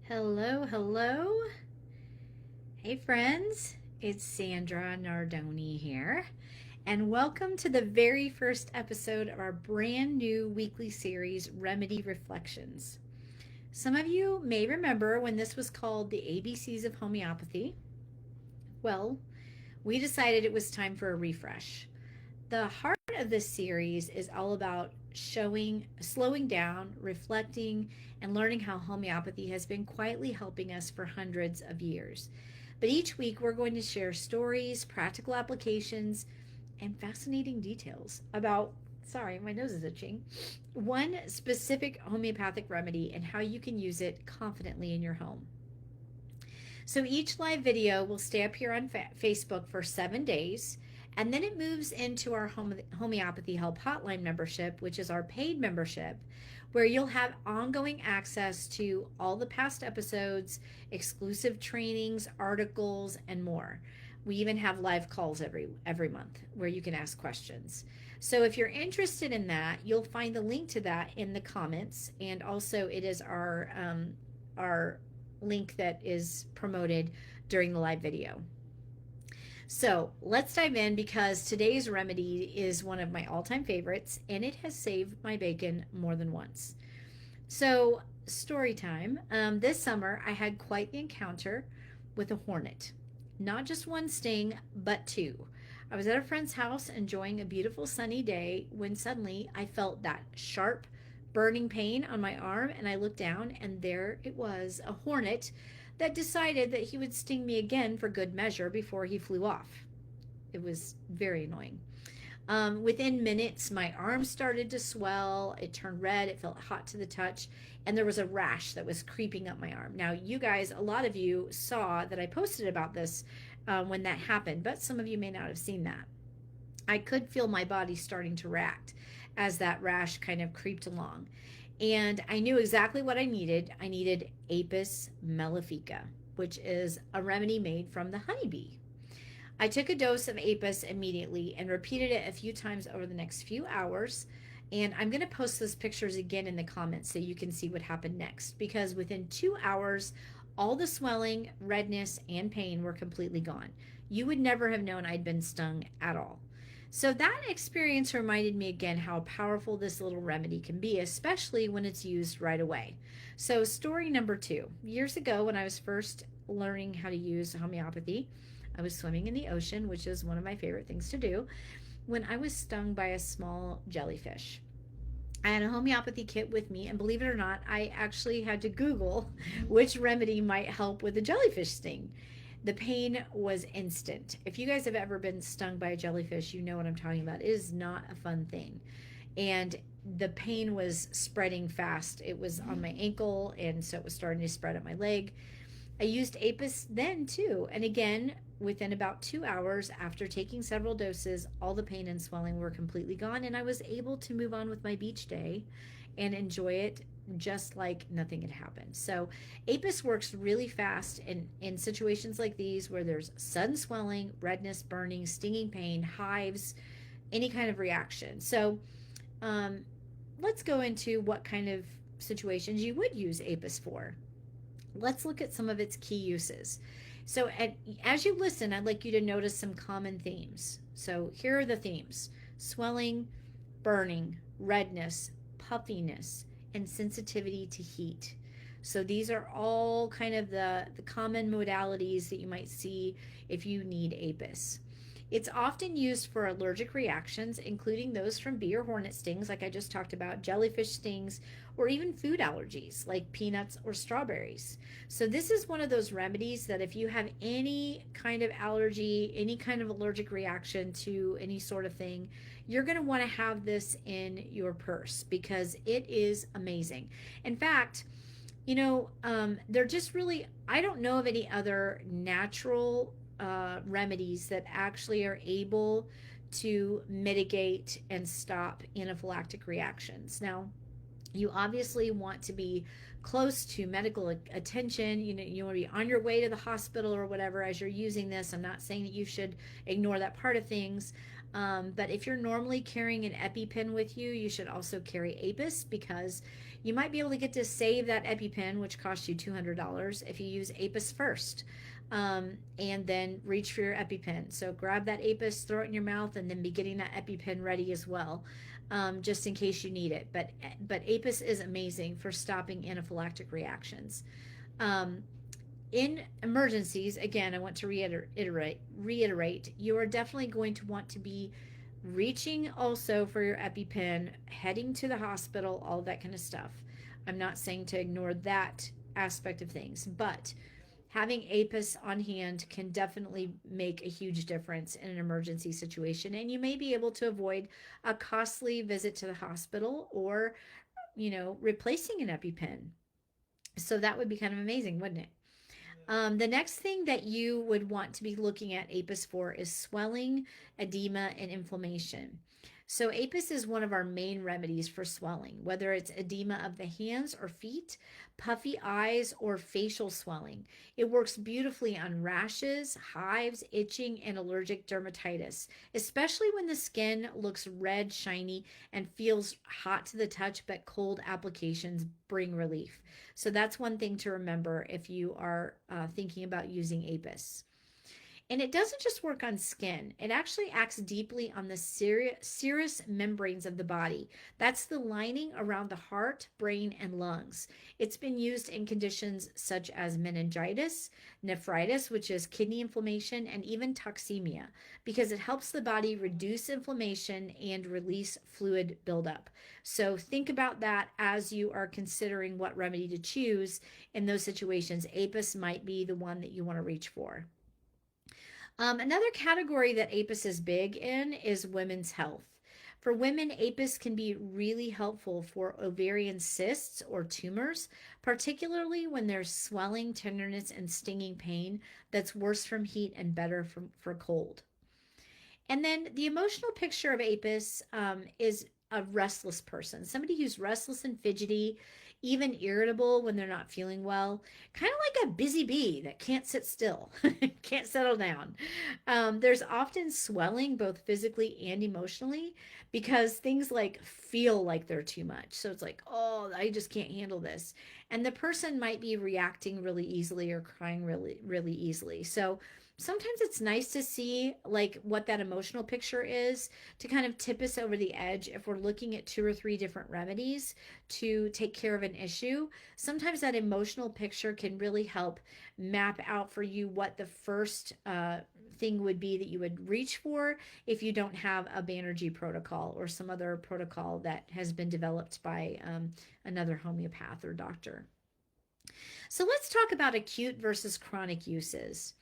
Hello, hello. Hey, friends. It's Sandra Nardoni here, and welcome to the very first episode of our brand new weekly series, Remedy Reflections. Some of you may remember when this was called the ABCs of Homeopathy. Well, we decided it was time for a refresh. The heart of this series is all about slowing down, reflecting, and learning how homeopathy has been quietly helping us for hundreds of years. But each week, we're going to share stories, practical applications, and fascinating details about, sorry, my nose is itching, one specific homeopathic remedy and how you can use it confidently in your home. So each live video will stay up here on Facebook for 7 days, and then it moves into our Homeopathy Help Hotline membership, which is our paid membership, where you'll have ongoing access to all the past episodes, exclusive trainings, articles, and more. We even have live calls every month where you can ask questions. So if you're interested in that, you'll find the link to that in the comments, and also it is our link that is promoted during the live video. So let's dive in because today's remedy is one of my all-time favorites, and it has saved my bacon more than once. So story time. This summer I had quite the encounter with a hornet. Not just one sting, but two. I was at a friend's house enjoying a beautiful sunny day when suddenly I felt that sharp burning pain on my arm, and I looked down, and there it was, a hornet that decided that he would sting me again for good measure before he flew off. It was very annoying. Within minutes, my arm started to swell. It turned red. It felt hot to the touch. And there was a rash that was creeping up my arm. Now, you guys, a lot of you saw that I posted about this when that happened, but some of you may not have seen that. I could feel my body starting to react as that rash kind of creeped along. And I knew exactly what I needed. I needed Apis mellifica, which is a remedy made from the honeybee. I took a dose of Apis immediately and repeated it a few times over the next few hours. And I'm going to post those pictures again in the comments so you can see what happened next. Because within 2 hours, all the swelling, redness, and pain were completely gone. You would never have known I'd been stung at all. So that experience reminded me again how powerful this little remedy can be, especially when it's used right away. So story number 2. Years ago, when I was first learning how to use homeopathy, I was swimming in the ocean, which is one of my favorite things to do, when I was stung by a small jellyfish. I had a homeopathy kit with me, and believe it or not, I actually had to Google which remedy might help with a jellyfish sting. The pain was instant. If you guys have ever been stung by a jellyfish, you know what I'm talking about. It is not a fun thing. And the pain was spreading fast. It was on my ankle, and so it was starting to spread up my leg. I used Apis then too. And again, within about 2 hours after taking several doses, all the pain and swelling were completely gone, and I was able to move on with my beach day and enjoy it just like nothing had happened. So Apis works really fast in situations like these where there's sudden swelling, redness, burning, stinging pain, hives, any kind of reaction. So um, let's go into what kind of situations you would use Apis for. Let's look at some of its key uses. So as you listen, I'd like you to notice some common themes. So here are the themes: swelling, burning, redness, puffiness, and sensitivity to heat. So these are all kind of the common modalities that you might see if you need Apis. It's often used for allergic reactions, including those from bee or hornet stings, like I just talked about, jellyfish stings, or even food allergies like peanuts or strawberries. So this is one of those remedies that if you have any kind of allergy, any kind of allergic reaction to any sort of thing, you're going to want to have this in your purse because it is amazing. In fact, they're just really, I don't know of any other natural remedies that actually are able to mitigate and stop anaphylactic reactions. Now, you obviously want to be close to medical attention. You want to be on your way to the hospital or whatever as you're using this. I'm not saying that you should ignore that part of things. But if you're normally carrying an EpiPen with you, you should also carry Apis, because you might be able to get to save that EpiPen, which costs you $200, if you use Apis first. And then reach for your EpiPen. So grab that Apis, throw it in your mouth, and then be getting that EpiPen ready as well, just in case you need it. But Apis is amazing for stopping anaphylactic reactions. Um, in emergencies, again, I want to reiterate, you are definitely going to want to be reaching also for your EpiPen, heading to the hospital, all that kind of stuff. I'm not saying to ignore that aspect of things, but having Apis on hand can definitely make a huge difference in an emergency situation. And you may be able to avoid a costly visit to the hospital, or, replacing an EpiPen. So that would be kind of amazing, wouldn't it? The next thing that you would want to be looking at Apis for is swelling, edema, and inflammation. So, Apis is one of our main remedies for swelling, whether it's edema of the hands or feet, puffy eyes, or facial swelling. It works beautifully on rashes, hives, itching, and allergic dermatitis, especially when the skin looks red, shiny, and feels hot to the touch, but cold applications bring relief. So, that's one thing to remember if you are thinking about using Apis. And it doesn't just work on skin, it actually acts deeply on the serous membranes of the body. That's the lining around the heart, brain, and lungs. It's been used in conditions such as meningitis, nephritis, which is kidney inflammation, and even toxemia, because it helps the body reduce inflammation and release fluid buildup. So think about that as you are considering what remedy to choose in those situations. Apis might be the one that you want to reach for. Another category that APIS is big in is women's health. For women, APIS can be really helpful for ovarian cysts or tumors, particularly when there's swelling, tenderness, and stinging pain that's worse from heat and better for cold. And then the emotional picture of APIS is a restless person, somebody who's restless and fidgety, even irritable when they're not feeling well, kind of like a busy bee that can't sit still, can't settle down. There's often swelling, both physically and emotionally, because things like feel like they're too much. So it's like, oh, I just can't handle this. And the person might be reacting really easily or crying really, really easily. So sometimes it's nice to see like what that emotional picture is to kind of tip us over the edge if we're looking at 2 or 3 different remedies to take care of an issue. Sometimes that emotional picture can really help map out for you what the first thing would be that you would reach for if you don't have a Banerjee protocol or some other protocol that has been developed by another homeopath or doctor. So let's talk about acute versus chronic uses.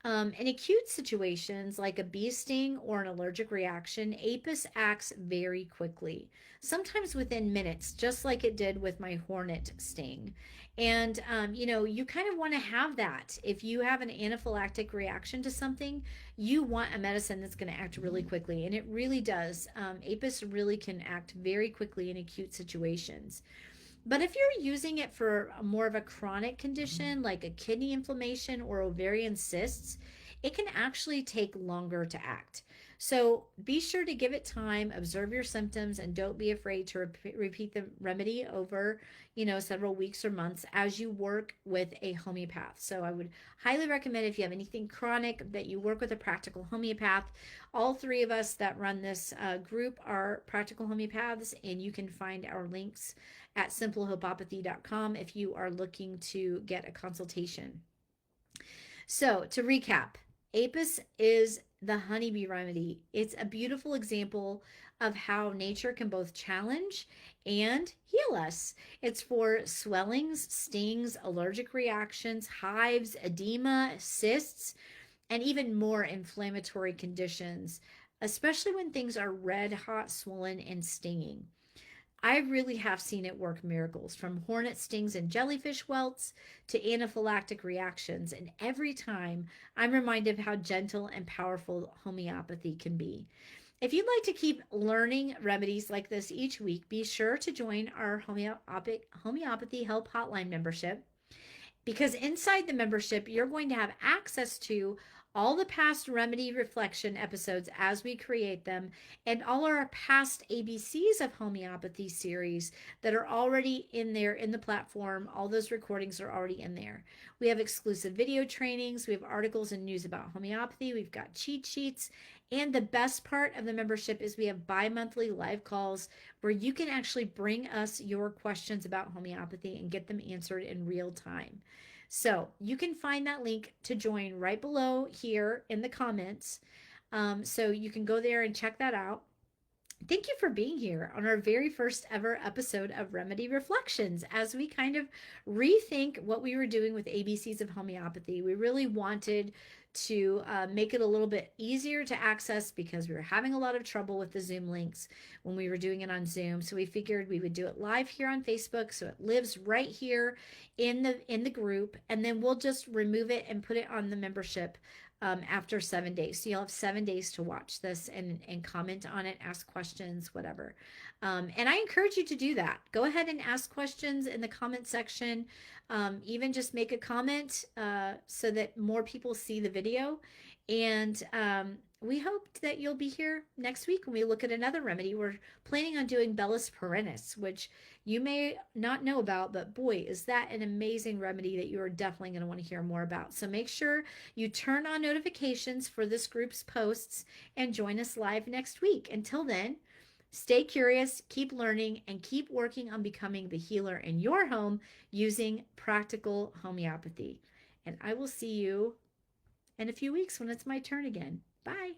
In acute situations like a bee sting or an allergic reaction, APIS acts very quickly, sometimes within minutes, just like it did with my hornet sting. And, you kind of want to have that. If you have an anaphylactic reaction to something, you want a medicine that's going to act really quickly. And it really does. APIS really can act very quickly in acute situations. But if you're using it for more of a chronic condition like a kidney inflammation or ovarian cysts, it can actually take longer to act. So be sure to give it time, observe your symptoms, and don't be afraid to repeat the remedy over, several weeks or months as you work with a homeopath. So I would highly recommend, if you have anything chronic, that you work with a practical homeopath. All 3 of us that run this group are practical homeopaths, and you can find our links at simplehopeopathy.com if you are looking to get a consultation. So, to recap, Apis is the honeybee remedy. It's a beautiful example of how nature can both challenge and heal us. It's for swellings, stings, allergic reactions, hives, edema, cysts, and even more inflammatory conditions, especially when things are red hot, swollen, and stinging. I really have seen it work miracles, from hornet stings and jellyfish welts to anaphylactic reactions. And every time I'm reminded of how gentle and powerful homeopathy can be. If you'd like to keep learning remedies like this each week, be sure to join our homeopathy help hotline membership, because inside the membership, you're going to have access to all the past Remedy Reflection episodes as we create them, and all our past ABCs of Homeopathy series that are already in there in the platform. All those recordings are already in there. We have exclusive video trainings, we have articles and news about homeopathy, we've got cheat sheets, and the best part of the membership is we have bi-monthly live calls where you can actually bring us your questions about homeopathy and get them answered in real time. So you can find that link to join right below here in the comments. So you can go there and check that out. Thank you for being here on our very first ever episode of Remedy Reflections as we kind of rethink what we were doing with ABCs of homeopathy. We really wanted to make it a little bit easier to access because we were having a lot of trouble with the Zoom links when we were doing it on Zoom. So we figured we would do it live here on Facebook, so it lives right here in the group, and then we'll just remove it and put it on the membership after 7 days. So you'll have 7 days to watch this and comment on it, ask questions, whatever. And I encourage you to do that. Go ahead and ask questions in the comment section. Even just make a comment so that more people see the video. And we hope that you'll be here next week when we look at another remedy. We're planning on doing Bellis perennis, which you may not know about, but boy, is that an amazing remedy that you are definitely going to want to hear more about. So make sure you turn on notifications for this group's posts and join us live next week. Until then, stay curious, keep learning, and keep working on becoming the healer in your home using practical homeopathy. And I will see you in a few weeks when it's my turn again. Bye.